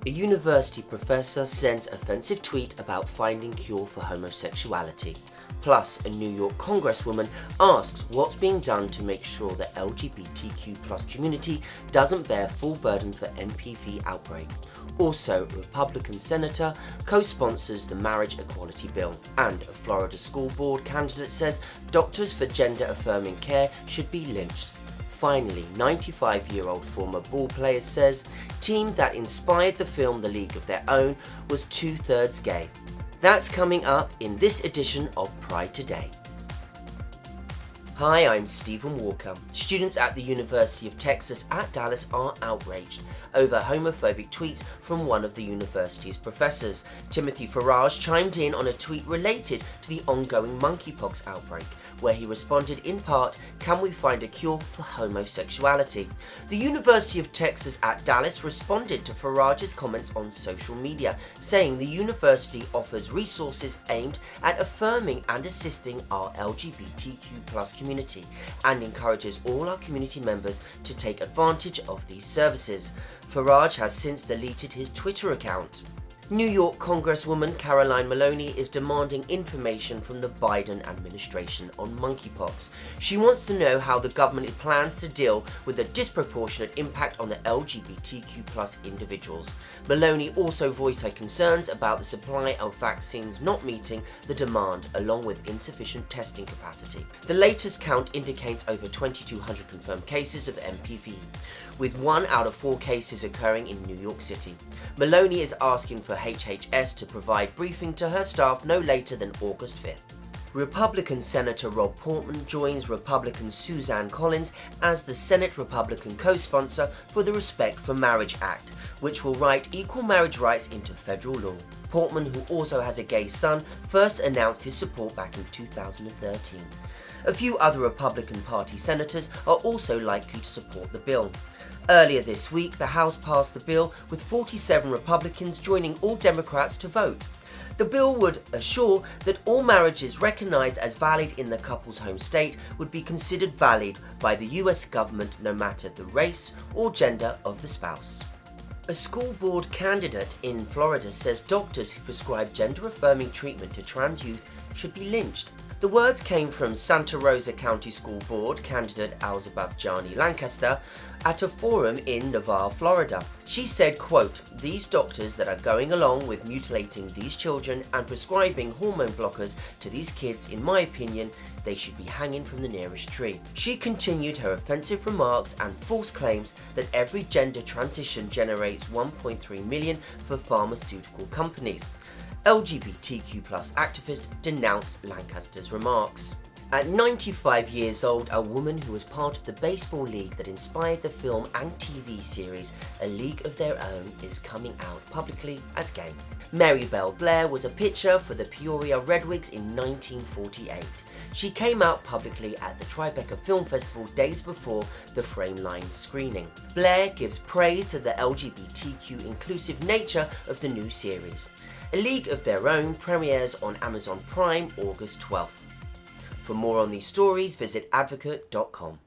A university professor sends offensive tweet about finding cure for homosexuality. Plus, a New York Congresswoman asks what's being done to make sure the LGBTQ+ community doesn't bear full burden for MPV Outbreak. Also, a Republican senator co-sponsors the marriage equality bill. And a Florida school board candidate says doctors for gender-affirming care should be lynched. Finally, 95-year-old former ball player says team that inspired the film The League of Their Own was 2/3 gay. That's coming up in this edition of Pride Today. Hi, I'm Stephen Walker. Students at the University of Texas at Dallas are outraged over homophobic tweets from one of the university's professors. Timothy Farage chimed in on a tweet related to the ongoing monkeypox outbreak, where he responded in part, "Can we find a cure for homosexuality?" The University of Texas at Dallas responded to Farage's comments on social media, saying the university offers resources aimed at affirming and assisting our LGBTQ+ community and encourages all our community members to take advantage of these services. Farage has since deleted his Twitter account. New York Congresswoman Caroline Maloney is demanding information from the Biden administration on monkeypox. She wants to know how the government plans to deal with the disproportionate impact on the LGBTQ+ individuals. Maloney also voiced her concerns about the supply of vaccines not meeting the demand, along with insufficient testing capacity. The latest count indicates over 2,200 confirmed cases of MPV, with 1 out of 4 cases occurring in New York City. Maloney is asking for HHS to provide briefing to her staff no later than August 5th. Republican Senator Rob Portman joins Republican Suzanne Collins as the Senate Republican co-sponsor for the Respect for Marriage Act, which will write equal marriage rights into federal law. Portman, who also has a gay son, first announced his support back in 2013. A few other Republican Party senators are also likely to support the bill. Earlier this week, the House passed the bill with 47 Republicans joining all Democrats to vote. The bill would assure that all marriages recognized as valid in the couple's home state would be considered valid by the US government no matter the race or gender of the spouse. A school board candidate in Florida says doctors who prescribe gender-affirming treatment to trans youth should be lynched. The words came from Santa Rosa County School Board candidate Elizabeth Jani Lancaster at a forum in Navarre, Florida. She said, quote, "These doctors that are going along with mutilating these children and prescribing hormone blockers to these kids, in my opinion, they should be hanging from the nearest tree." She continued her offensive remarks and false claims that every gender transition generates $1.3 million for pharmaceutical companies. LGBTQ+ activist denounced Lancaster's remarks. At 95 years old, a woman who was part of the baseball league that inspired the film and TV series A League of Their Own is coming out publicly as gay. Mary Bell Blair was a pitcher for the Peoria Red Wings in 1948. She came out publicly at the Tribeca Film Festival days before the Frameline screening. Blair gives praise to the LGBTQ inclusive nature of the new series. A League of Their Own premieres on Amazon Prime August 12th. For more on these stories, visit advocate.com.